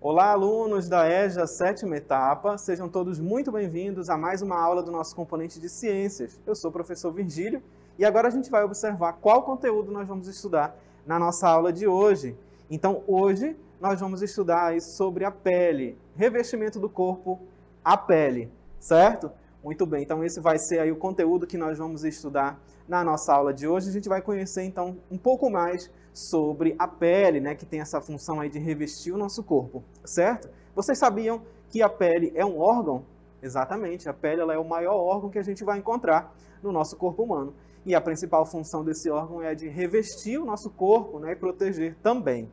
Olá, alunos da EJA, sétima etapa. Sejam todos muito bem-vindos a mais uma aula do nosso componente de ciências. Eu sou o professor Virgílio e agora a gente vai observar qual conteúdo nós vamos estudar na nossa aula de hoje. Então, hoje nós vamos estudar aí sobre a pele, revestimento do corpo, a pele, certo? Muito bem, então esse vai ser aí o conteúdo que nós vamos estudar na nossa aula de hoje. A gente vai conhecer então um pouco mais sobre a pele, né, que tem essa função aí de revestir o nosso corpo, certo? Vocês sabiam que a pele é um órgão? Exatamente, a pele ela é o maior órgão que a gente vai encontrar no nosso corpo humano. E a principal função desse órgão é a de revestir o nosso corpo, né, e proteger também.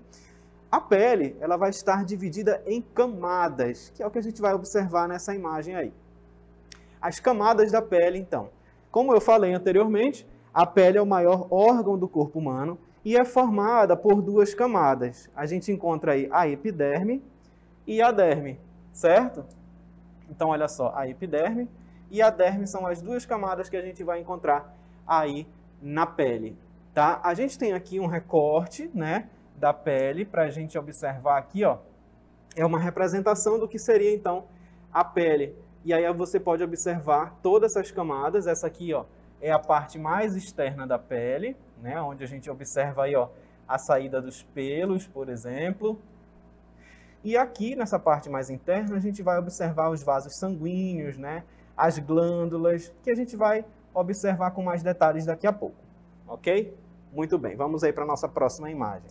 A pele ela vai estar dividida em camadas, que é o que a gente vai observar nessa imagem aí. As camadas da pele, então. Como eu falei anteriormente, a pele é o maior órgão do corpo humano e é formada por duas camadas. A gente encontra aí a epiderme e a derme, certo? Então, olha só, a epiderme e a derme são as duas camadas que a gente vai encontrar aí na pele, tá? A gente tem aqui um recorte, né, da pele para a gente observar aqui, ó. É uma representação do que seria, então, a pele. E aí você pode observar todas essas camadas. Essa aqui, ó, é a parte mais externa da pele, né, onde a gente observa aí, ó, a saída dos pelos, por exemplo. E aqui, nessa parte mais interna, a gente vai observar os vasos sanguíneos, né, as glândulas, que a gente vai observar com mais detalhes daqui a pouco, ok? Muito bem, vamos aí para a nossa próxima imagem.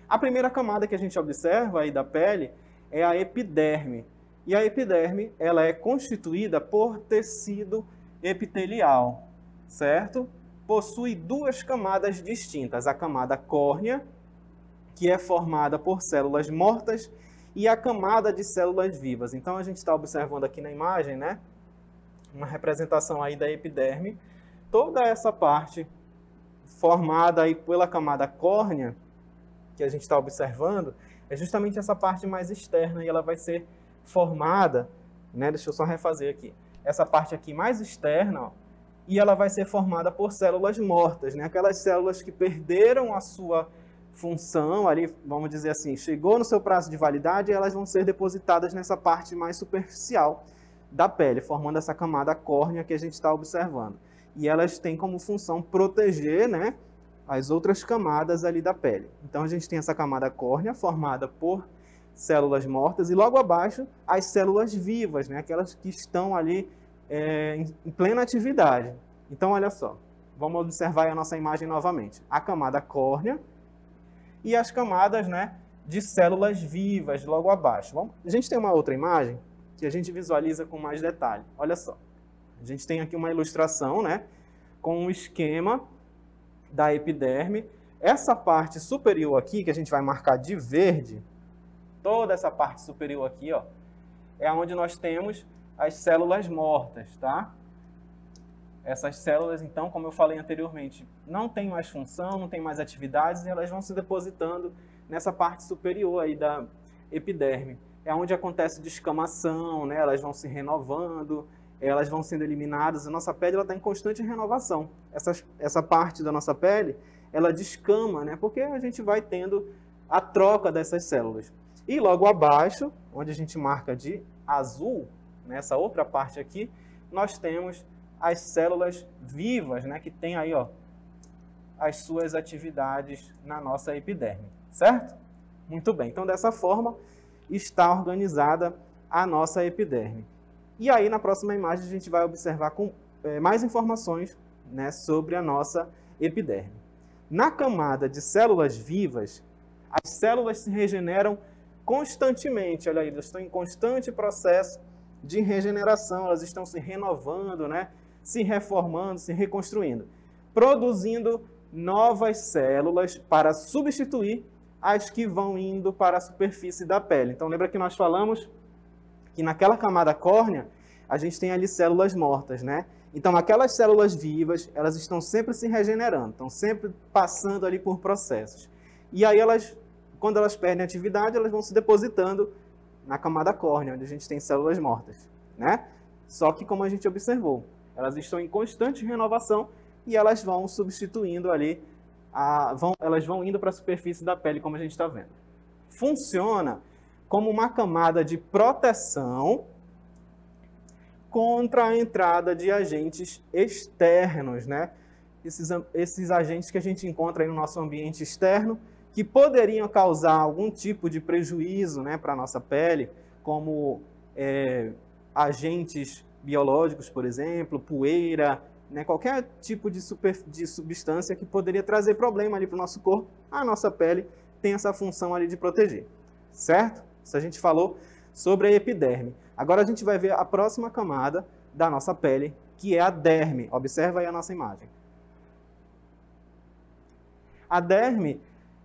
A primeira camada que a gente observa aí da pele é a epiderme. E a epiderme, ela é constituída por tecido epitelial, certo? Possui duas camadas distintas, a camada córnea, que é formada por células mortas, e a camada de células vivas. Então, a gente está observando aqui na imagem, né, uma representação aí da epiderme. Toda essa parte formada aí pela camada córnea, que a gente está observando, é justamente essa parte mais externa e ela vai ser formada, né? Deixa eu só refazer aqui. Essa parte aqui mais externa, ó, e ela vai ser formada por células mortas, né? Aquelas células que perderam a sua função ali, vamos dizer assim, chegou no seu prazo de validade e elas vão ser depositadas nessa parte mais superficial da pele, formando essa camada córnea que a gente está observando. E elas têm como função proteger, né, as outras camadas ali da pele. Então a gente tem essa camada córnea formada por células mortas e logo abaixo as células vivas, né? Aquelas que estão ali em plena atividade. Então olha só, vamos observar a nossa imagem novamente. A camada córnea e as camadas, né, de células vivas logo abaixo. A gente tem uma outra imagem que a gente visualiza com mais detalhe. Olha só, a gente tem aqui uma ilustração, né, com um esquema da epiderme. Essa parte superior aqui, que a gente vai marcar de verde, toda essa parte superior aqui, ó, é onde nós temos as células mortas, tá? Essas células, então, como eu falei anteriormente, não têm mais função, não têm mais atividades, e elas vão se depositando nessa parte superior aí da epiderme. É onde acontece descamação, né? Elas vão se renovando, elas vão sendo eliminadas. A nossa pele está em constante renovação. Essa parte da nossa pele, ela descama, né? Porque a gente vai tendo a troca dessas células. E logo abaixo, onde a gente marca de azul, nessa outra parte aqui, nós temos as células vivas, né, que tem aí, ó, as suas atividades na nossa epiderme, certo? Muito bem, então dessa forma está organizada a nossa epiderme. E aí na próxima imagem a gente vai observar com mais informações, né, sobre a nossa epiderme. Na camada de células vivas, as células se regeneram constantemente, olha aí, elas estão em constante processo de regeneração, elas estão se renovando, né? Se reformando, se reconstruindo, produzindo novas células para substituir as que vão indo para a superfície da pele. Então, lembra que nós falamos que naquela camada córnea, a gente tem ali células mortas, né? Então, aquelas células vivas, elas estão sempre se regenerando, estão sempre passando ali por processos. E aí, quando elas perdem atividade, elas vão se depositando na camada córnea, onde a gente tem células mortas, né? Só que, como a gente observou, elas estão em constante renovação e elas vão substituindo ali, elas vão indo para a superfície da pele, como a gente está vendo. funciona como uma camada de proteção contra a entrada de agentes externos, né? Esses agentes que a gente encontra aí no nosso ambiente externo, que poderiam causar algum tipo de prejuízo, né, para a nossa pele, como agentes biológicos, por exemplo, poeira, né, qualquer tipo de substância que poderia trazer problema ali para o nosso corpo. A nossa pele tem essa função ali de proteger, certo? Isso a gente falou sobre a epiderme. Agora a gente vai ver a próxima camada da nossa pele, que é a derme. Observa aí a nossa imagem. A derme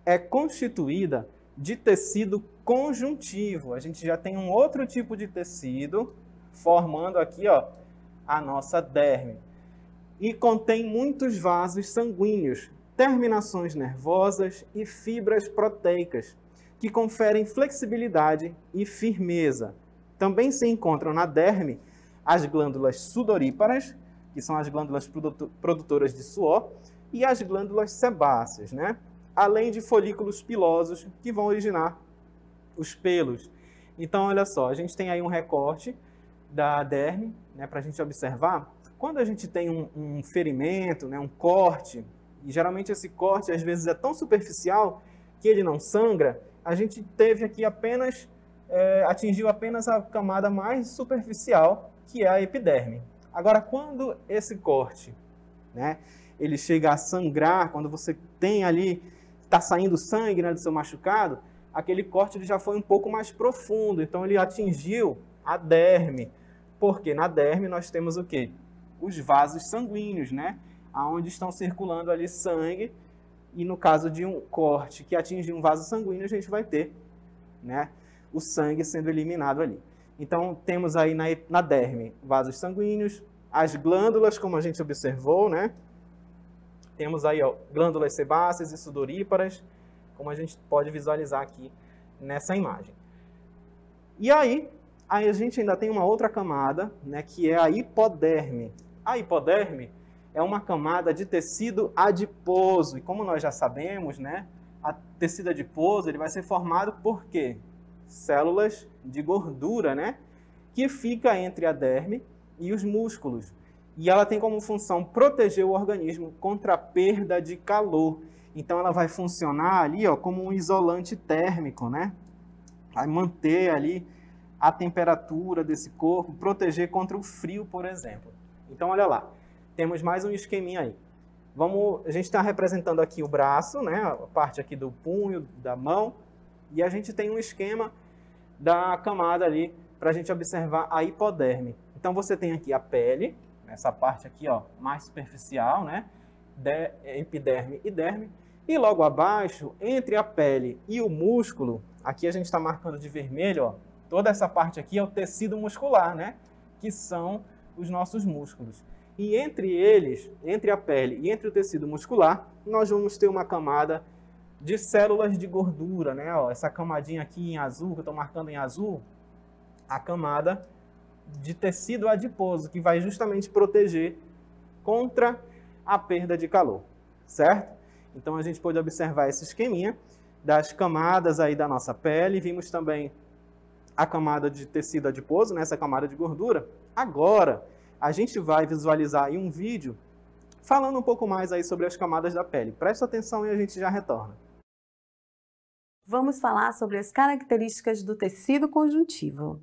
é constituída de tecido conjuntivo. A gente já tem um outro tipo de tecido formando aqui, ó, a nossa derme. E contém muitos vasos sanguíneos, terminações nervosas e fibras proteicas, que conferem flexibilidade e firmeza. Também se encontram na derme as glândulas sudoríparas, que são as glândulas produtoras de suor, e as glândulas sebáceas, né? Além de folículos pilosos, que vão originar os pelos. Então, olha só, a gente tem aí um recorte da derme, né, para a gente observar. Quando a gente tem um ferimento, né, um corte, e geralmente esse corte às vezes é tão superficial que ele não sangra, a gente teve aqui apenas, atingiu apenas a camada mais superficial, que é a epiderme. Agora, quando esse corte, né, ele chega a sangrar, quando você tem ali, está saindo sangue, né, do seu machucado, aquele corte ele já foi um pouco mais profundo, então ele atingiu a derme. Porque na derme nós temos o quê? Os vasos sanguíneos, né? Onde estão circulando ali sangue, e no caso de um corte que atinge um vaso sanguíneo, a gente vai ter, né, o sangue sendo eliminado ali. Então, temos aí na derme vasos sanguíneos, as glândulas, como a gente observou, né? Temos aí, ó, glândulas sebáceas e sudoríparas, como a gente pode visualizar aqui nessa imagem. E aí a gente ainda tem uma outra camada, né, que é a hipoderme. A hipoderme é uma camada de tecido adiposo. E como nós já sabemos, né, a tecido adiposo ele vai ser formado por quê? Células de gordura, né, que fica entre a derme e os músculos. E ela tem como função proteger o organismo contra a perda de calor. Então ela vai funcionar ali, ó, como um isolante térmico, né? Vai manter ali a temperatura desse corpo, proteger contra o frio, por exemplo. Então olha lá, temos mais um esqueminha aí. A gente está representando aqui o braço, né? A parte aqui do punho, da mão, e a gente tem um esquema da camada ali para a gente observar a hipoderme. Então você tem aqui a pele, essa parte aqui, ó, mais superficial, né? Epiderme e derme. E logo abaixo, entre a pele e o músculo, aqui a gente está marcando de vermelho, ó, toda essa parte aqui é o tecido muscular, né? Que são os nossos músculos. E entre eles, entre a pele e entre o tecido muscular, nós vamos ter uma camada de células de gordura, né? Ó, essa camadinha aqui em azul, que eu estou marcando em azul, a camada de tecido adiposo, que vai justamente proteger contra a perda de calor, certo? Então a gente pode observar esse esqueminha das camadas aí da nossa pele. Vimos também a camada de tecido adiposo, né, essa camada de gordura. Agora a gente vai visualizar aí um vídeo falando um pouco mais aí sobre as camadas da pele. Presta atenção e a gente já retorna. Vamos falar sobre as características do tecido conjuntivo.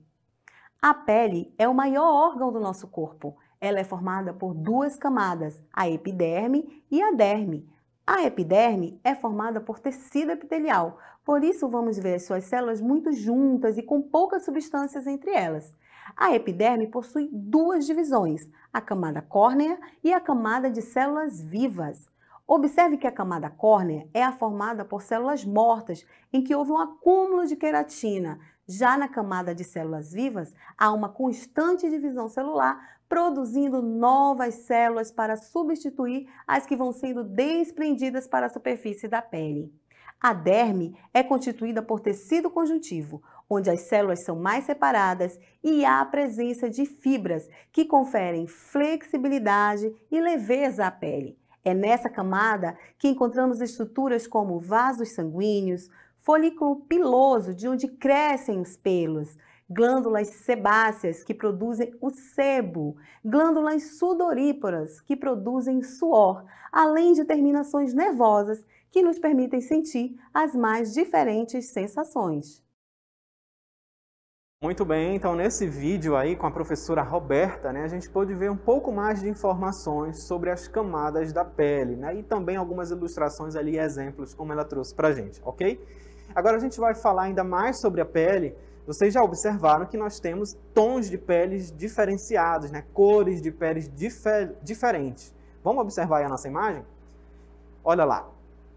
A pele é o maior órgão do nosso corpo. Ela é formada por duas camadas, a epiderme e a derme. A epiderme é formada por tecido epitelial, por isso vamos ver suas células muito juntas e com poucas substâncias entre elas. A epiderme possui duas divisões, a camada córnea e a camada de células vivas. Observe que a camada córnea é a formada por células mortas, em que houve um acúmulo de queratina. Já na camada de células vivas, há uma constante divisão celular, produzindo novas células para substituir as que vão sendo desprendidas para a superfície da pele. A derme é constituída por tecido conjuntivo, onde as células são mais separadas e há a presença de fibras que conferem flexibilidade e leveza à pele. É nessa camada que encontramos estruturas como vasos sanguíneos, folículo piloso, de onde crescem os pelos, glândulas sebáceas, que produzem o sebo, glândulas sudoríparas, que produzem suor, além de terminações nervosas, que nos permitem sentir as mais diferentes sensações. Muito bem, então nesse vídeo aí com a professora Roberta, né, a gente pôde ver um pouco mais de informações sobre as camadas da pele, né, e também algumas ilustrações ali, exemplos, como ela trouxe pra gente, ok? Agora a gente vai falar ainda mais sobre a pele. Vocês já observaram que nós temos tons de peles diferenciados, né, cores de peles diferentes. Vamos observar aí a nossa imagem? Olha lá,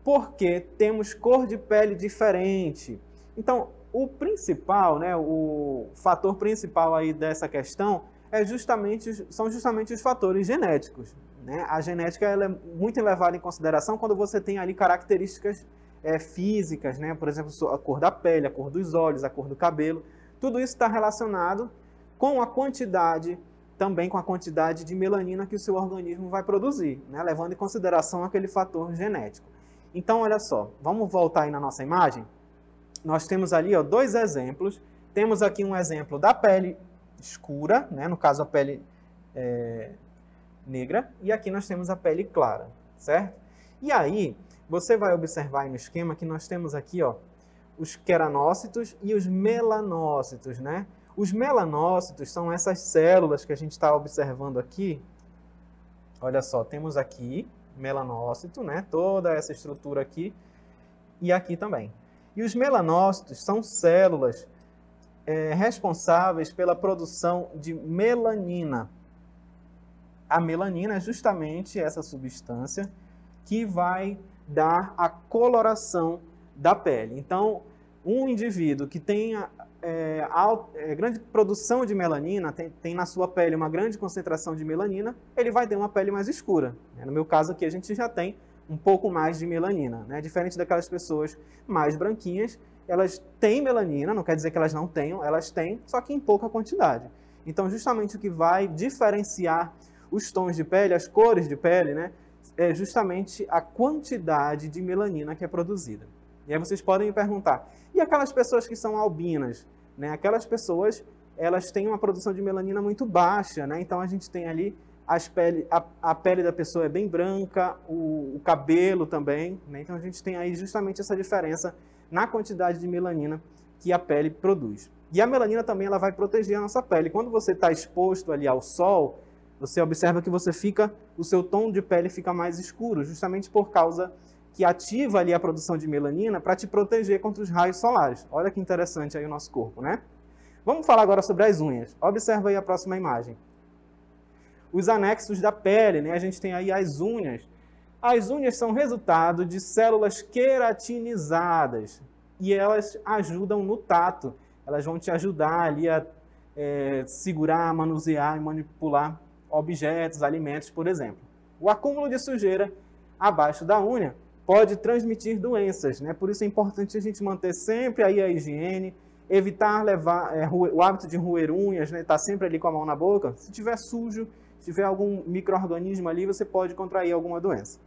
por que temos cor de pele diferente? Então, o principal, né, o fator principal aí dessa questão são justamente os fatores genéticos, né? A genética ela é muito levada em consideração quando você tem ali características físicas, né? Por exemplo, a cor da pele, a cor dos olhos, a cor do cabelo. Tudo isso está relacionado com a quantidade, também com a quantidade de melanina que o seu organismo vai produzir, né? Levando em consideração aquele fator genético. Então, olha só, vamos voltar aí na nossa imagem. Nós temos ali dois exemplos. Temos aqui um exemplo da pele escura, né? No caso a pele negra, e aqui nós temos a pele clara, certo? E aí, você vai observar aí no esquema que nós temos aqui os queranócitos e os melanócitos, né? Os melanócitos são essas células que a gente está observando aqui. Olha só, temos aqui melanócito, né? Toda essa estrutura aqui, e aqui também. E os melanócitos são células responsáveis pela produção de melanina. A melanina é justamente essa substância que vai dar a coloração da pele. Então, um indivíduo que tenha grande produção de melanina, tem na sua pele uma grande concentração de melanina, ele vai ter uma pele mais escura. No meu caso aqui, a gente já tem um pouco mais de melanina, né? Diferente daquelas pessoas mais branquinhas, elas têm melanina, não quer dizer que elas não tenham, elas têm, só que em pouca quantidade. Então, justamente o que vai diferenciar os tons de pele, as cores de pele, né, é justamente a quantidade de melanina que é produzida. E aí vocês podem me perguntar, e aquelas pessoas que são albinas? Né? Aquelas pessoas, elas têm uma produção de melanina muito baixa, né? Então a gente tem ali a pele da pessoa é bem branca, o cabelo também, né? Então a gente tem aí justamente essa diferença na quantidade de melanina que a pele produz. E a melanina também ela vai proteger a nossa pele. Quando você está exposto ali ao sol, você observa que o seu tom de pele fica mais escuro, justamente por causa que ativa ali a produção de melanina para te proteger contra os raios solares. Olha que interessante aí o nosso corpo, né? Vamos falar agora sobre as unhas. Observa aí a próxima imagem. Os anexos da pele, né? A gente tem aí as unhas. As unhas são resultado de células queratinizadas e elas ajudam no tato. Elas vão te ajudar ali a segurar, manusear e manipular objetos, alimentos, por exemplo. O acúmulo de sujeira abaixo da unha pode transmitir doenças, né? Por isso é importante a gente manter sempre aí a higiene, evitar levar o hábito de roer unhas, né? Tá sempre ali com a mão na boca. Se tiver sujo, se tiver algum micro-organismo ali, você pode contrair alguma doença,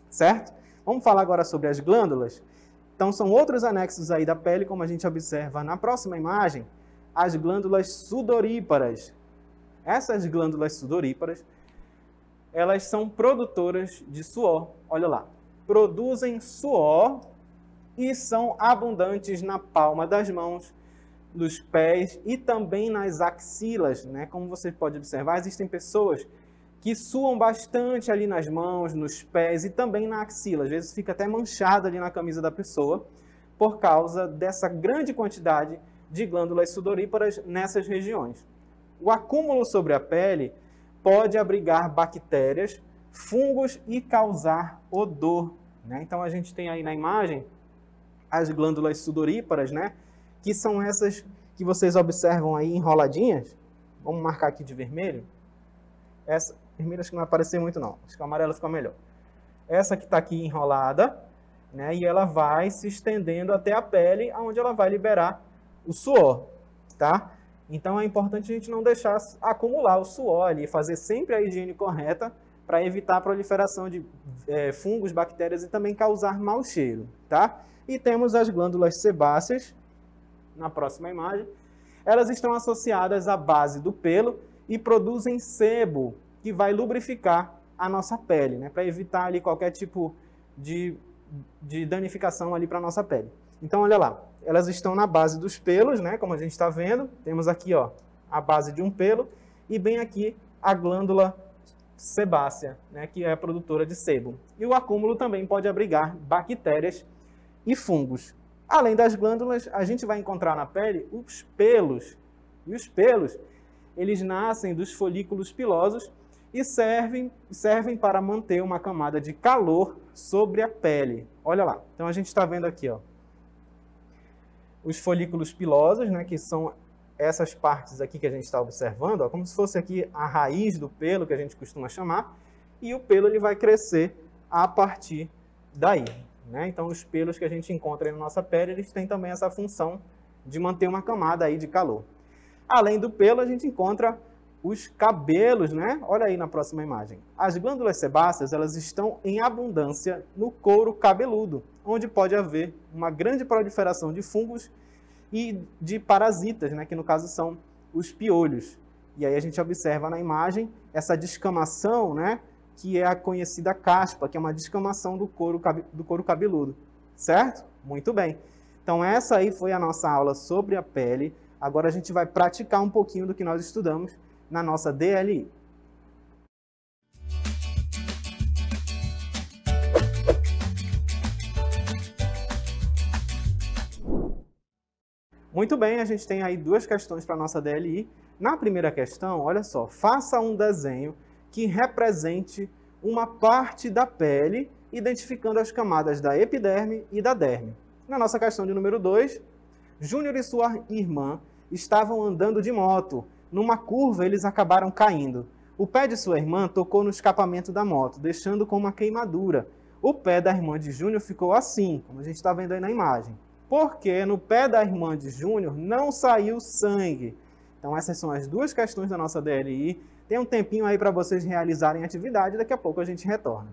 certo? Vamos falar agora sobre as glândulas. Então, são outros anexos aí da pele, como a gente observa na próxima imagem, as glândulas sudoríparas. Essas glândulas sudoríparas, elas são produtoras de suor. Olha lá, produzem suor e são abundantes na palma das mãos, nos pés e também nas axilas, né? Como você pode observar, existem pessoas que suam bastante ali nas mãos, nos pés e também na axila. Às vezes fica até manchado ali na camisa da pessoa por causa dessa grande quantidade de glândulas sudoríparas nessas regiões. O acúmulo sobre a pele pode abrigar bactérias, fungos e causar odor, né? Então a gente tem aí na imagem as glândulas sudoríparas, né? Que são essas que vocês observam aí enroladinhas. Vamos marcar aqui de vermelho. Essa vermelha acho que não vai aparecer muito não, acho que o amarelo fica melhor. Essa que está aqui enrolada, né? E ela vai se estendendo até a pele, onde ela vai liberar o suor, tá? Então é importante a gente não deixar acumular o suor ali, fazer sempre a higiene correta para evitar a proliferação de fungos, bactérias e também causar mau cheiro, tá? E temos as glândulas sebáceas, na próxima imagem. Elas estão associadas à base do pelo e produzem sebo, que vai lubrificar a nossa pele, né, para evitar ali qualquer tipo de danificação ali para a nossa pele. Então, olha lá, elas estão na base dos pelos, né, como a gente está vendo. Temos aqui, ó, a base de um pelo e bem aqui a glândula sebácea, né, que é a produtora de sebo. E o acúmulo também pode abrigar bactérias e fungos. Além das glândulas, a gente vai encontrar na pele os pelos. E os pelos, eles nascem dos folículos pilosos e servem para manter uma camada de calor sobre a pele. Olha lá. Então a gente está vendo aqui, ó, os folículos pilosos, né, que são essas partes aqui que a gente está observando, ó, como se fosse aqui a raiz do pelo, que a gente costuma chamar, e o pelo ele vai crescer a partir daí, né? Então os pelos que a gente encontra aí na nossa pele, eles têm também essa função de manter uma camada aí de calor. Além do pelo, a gente encontra os cabelos, né? Olha aí na próxima imagem. As glândulas sebáceas, elas estão em abundância no couro cabeludo, onde pode haver uma grande proliferação de fungos e de parasitas, né? Que no caso são os piolhos. E aí a gente observa na imagem essa descamação, né? Que é a conhecida caspa, que é uma descamação do couro cabeludo. Certo? Muito bem. Então essa aí foi a nossa aula sobre a pele. Agora a gente vai praticar um pouquinho do que nós estudamos na nossa DLI. Muito bem, a gente tem aí duas questões para a nossa DLI. Na primeira questão, olha só, faça um desenho que represente uma parte da pele, identificando as camadas da epiderme e da derme. Na nossa questão de número 2, Júnior e sua irmã estavam andando de moto. Numa curva, eles acabaram caindo. O pé de sua irmã tocou no escapamento da moto, deixando com uma queimadura. O pé da irmã de Júnior ficou assim, como a gente está vendo aí na imagem. Porque no pé da irmã de Júnior não saiu sangue. Então essas são as duas questões da nossa DLI. Tem um tempinho aí para vocês realizarem a atividade, daqui a pouco a gente retorna.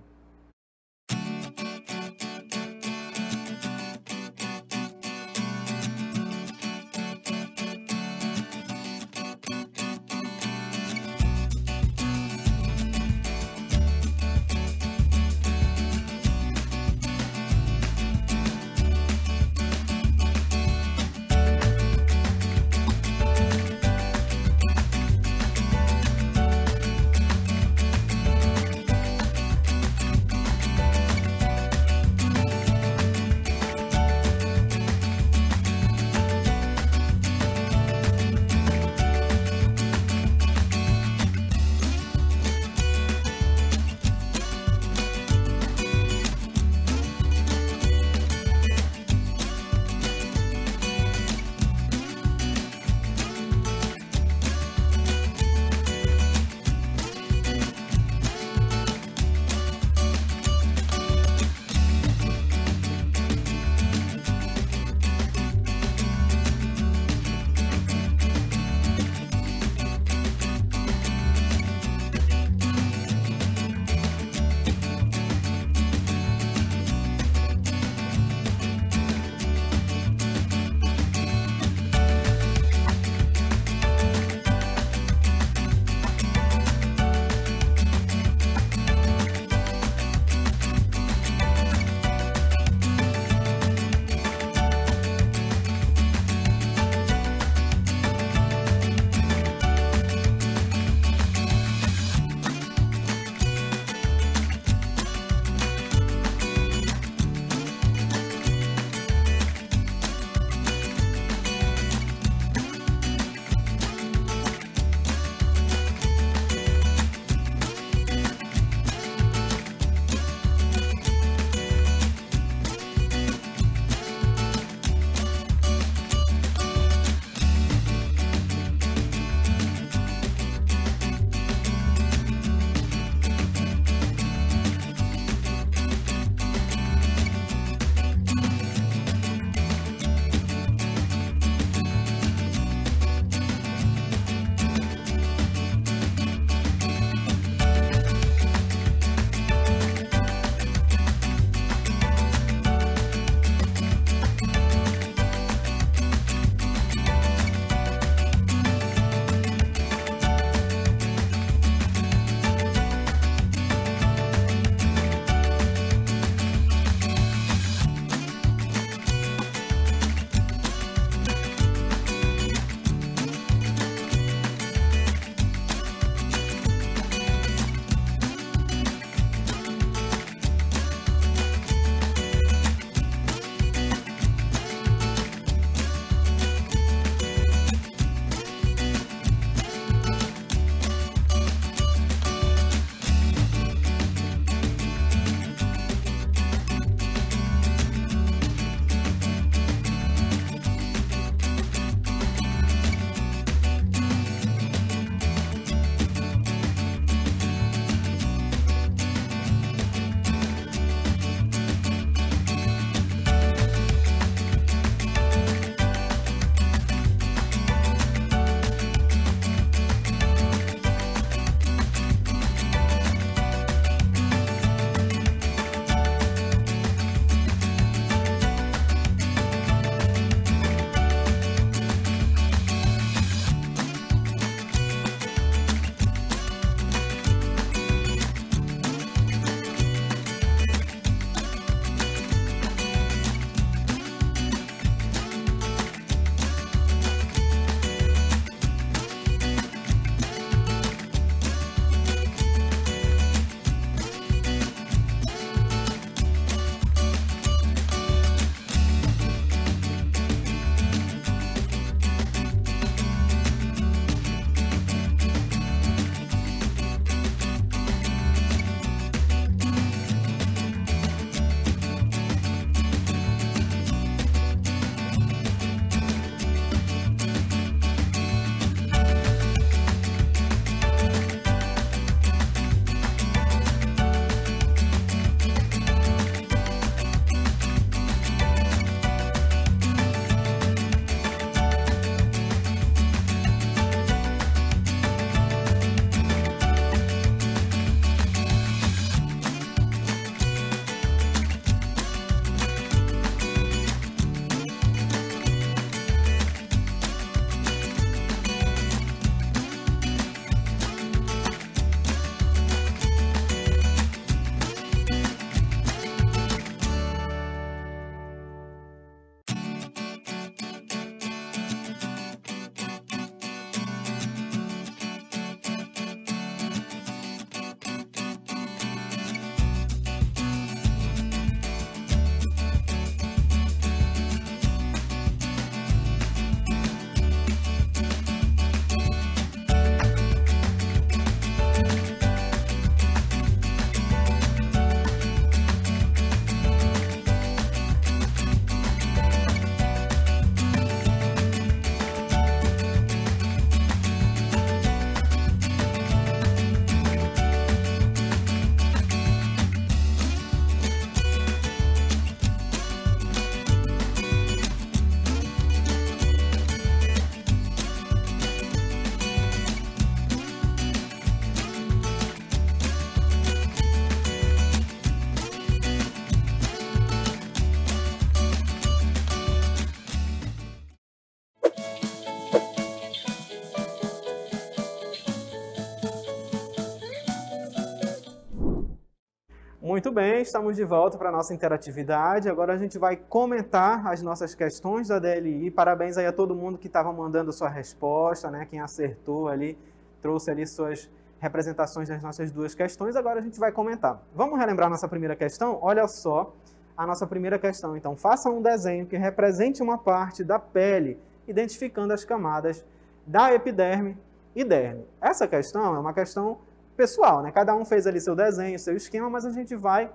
Muito bem, estamos de volta para a nossa interatividade. Agora a gente vai comentar as nossas questões da DLI. Parabéns aí a todo mundo que estava mandando sua resposta, né? Quem acertou ali, trouxe ali suas representações das nossas duas questões. Agora a gente vai comentar. Vamos relembrar nossa primeira questão? Olha só a nossa primeira questão. Então, faça um desenho que represente uma parte da pele, identificando as camadas da epiderme e derme. Essa questão é uma questão pessoal, né? Cada um fez ali seu desenho, seu esquema, mas a gente vai,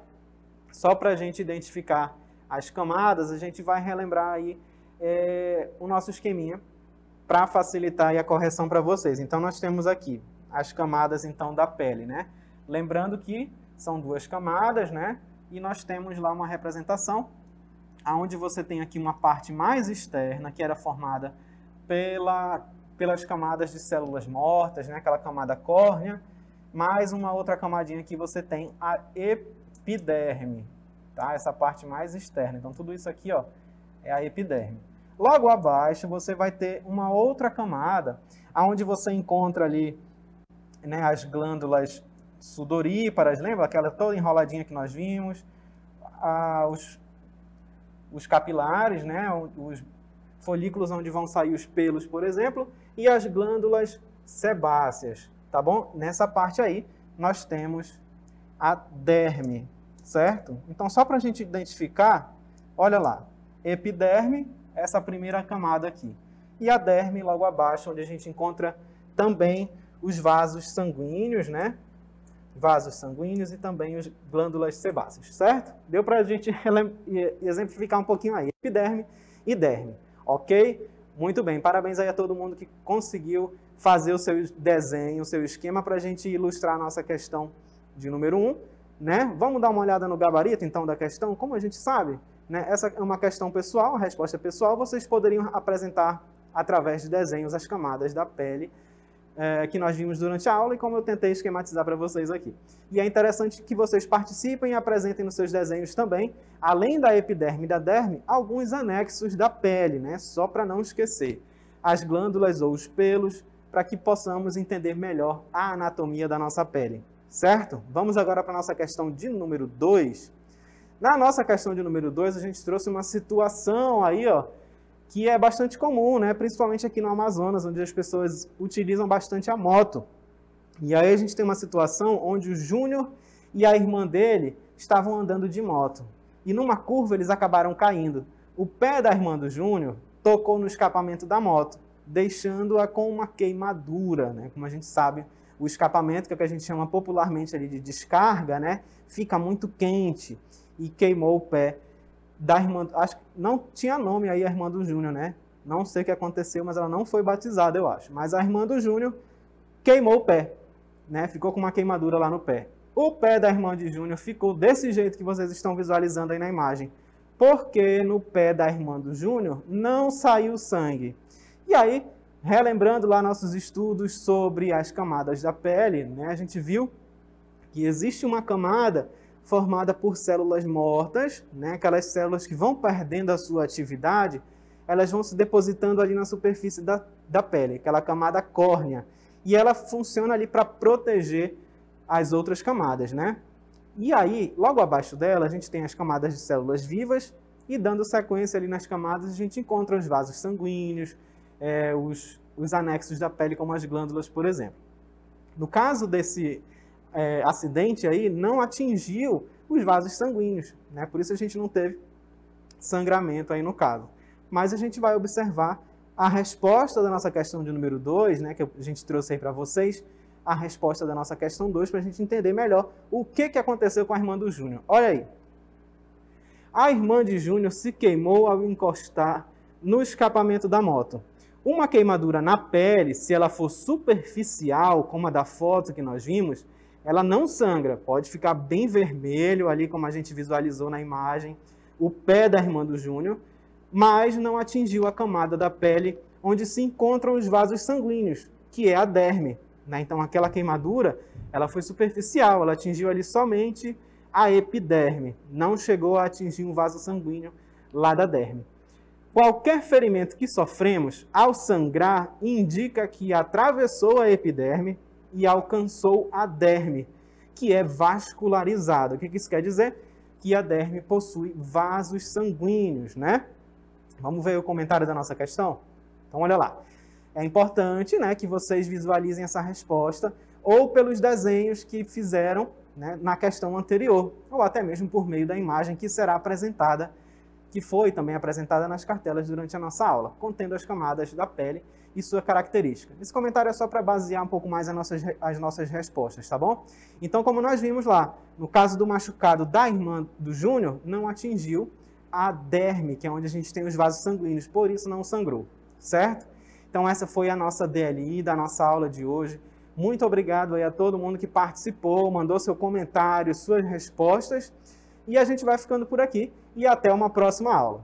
só para a gente identificar as camadas, a gente vai relembrar aí o nosso esqueminha para facilitar aí a correção para vocês. Então, nós temos aqui as camadas, então, da pele, né? Lembrando que são duas camadas, né? E nós temos lá uma representação, onde você tem aqui uma parte mais externa, que era formada pelas camadas de células mortas, né? Aquela camada córnea, mais uma outra camadinha que você tem, a epiderme, tá? Essa parte mais externa. Então, tudo isso aqui, ó, é a epiderme. Logo abaixo, você vai ter uma outra camada, onde você encontra ali, né, as glândulas sudoríparas, lembra? Aquela toda enroladinha que nós vimos, os capilares, né? Os folículos onde vão sair os pelos, por exemplo, e as glândulas sebáceas. Tá bom? Nessa parte aí, nós temos a derme, certo? Então, só para a gente identificar, olha lá, epiderme, essa primeira camada aqui. E a derme, logo abaixo, onde a gente encontra também os vasos sanguíneos, né? Vasos sanguíneos e também as glândulas sebáceas, certo? Deu para a gente exemplificar um pouquinho aí, epiderme e derme, ok? Muito bem, parabéns aí a todo mundo que conseguiu fazer o seu desenho, o seu esquema para a gente ilustrar a nossa questão de número 1, né? Vamos dar uma olhada no gabarito, então, da questão. Como a gente sabe, né? Essa é uma questão pessoal, a resposta é pessoal. Vocês poderiam apresentar, através de desenhos, as camadas da pele que nós vimos durante a aula e como eu tentei esquematizar para vocês aqui. E é interessante que vocês participem e apresentem nos seus desenhos também, além da epiderme e da derme, alguns anexos da pele, né? Só para não esquecer. As glândulas ou os pelos, para que possamos entender melhor a anatomia da nossa pele, certo? Vamos agora para a nossa questão de número 2. Na nossa questão de número 2, a gente trouxe uma situação aí, ó, que é bastante comum, né? Principalmente aqui no Amazonas, onde as pessoas utilizam bastante a moto. E aí a gente tem uma situação onde o Júnior e a irmã dele estavam andando de moto. E numa curva eles acabaram caindo. O pé da irmã do Júnior tocou no escapamento da moto, deixando-a com uma queimadura, né? Como a gente sabe, o escapamento, que é o que a gente chama popularmente ali de descarga, né? Fica muito quente e queimou o pé da irmã. Acho que não tinha nome aí a irmã do Júnior, né? Não sei o que aconteceu, mas ela não foi batizada, eu acho. Mas a irmã do Júnior queimou o pé, né? Ficou com uma queimadura lá no pé. O pé da irmã de Júnior ficou desse jeito que vocês estão visualizando aí na imagem, porque no pé da irmã do Júnior não saiu sangue. E aí, relembrando lá nossos estudos sobre as camadas da pele, né, a gente viu que existe uma camada formada por células mortas, né, aquelas células que vão perdendo a sua atividade, elas vão se depositando ali na superfície da pele, aquela camada córnea. E ela funciona ali para proteger as outras camadas, né? E aí, logo abaixo dela, a gente tem as camadas de células vivas, e dando sequência ali nas camadas, a gente encontra os vasos sanguíneos, os anexos da pele, como as glândulas, por exemplo. No caso desse acidente aí, não atingiu os vasos sanguíneos, né? Por isso a gente não teve sangramento aí no caso. Mas a gente vai observar a resposta da nossa questão de número 2, né, que a gente trouxe aí para vocês, a resposta da nossa questão 2, para a gente entender melhor o que aconteceu com a irmã do Júnior. Olha aí. A irmã de Júnior se queimou ao encostar no escapamento da moto. Uma queimadura na pele, se ela for superficial, como a da foto que nós vimos, ela não sangra. Pode ficar bem vermelho ali, como a gente visualizou na imagem, o pé da irmã do Júnior, mas não atingiu a camada da pele onde se encontram os vasos sanguíneos, que é a derme, né? Então, aquela queimadura, ela foi superficial, ela atingiu ali somente a epiderme, não chegou a atingir um vaso sanguíneo lá da derme. Qualquer ferimento que sofremos, ao sangrar, indica que atravessou a epiderme e alcançou a derme, que é vascularizada. O que isso quer dizer? Que a derme possui vasos sanguíneos, né? Vamos ver o comentário da nossa questão? Então, olha lá. É importante, né, que vocês visualizem essa resposta ou pelos desenhos que fizeram, né, na questão anterior, ou até mesmo por meio da imagem que será apresentada, que foi também apresentada nas cartelas durante a nossa aula, contendo as camadas da pele e sua característica. Esse comentário é só para basear um pouco mais as nossas respostas, tá bom? Então, como nós vimos lá, no caso do machucado da irmã do Júnior, não atingiu a derme, que é onde a gente tem os vasos sanguíneos, por isso não sangrou, certo? Então, essa foi a nossa DLI da nossa aula de hoje. Muito obrigado aí a todo mundo que participou, mandou seu comentário, suas respostas. E a gente vai ficando por aqui e até uma próxima aula.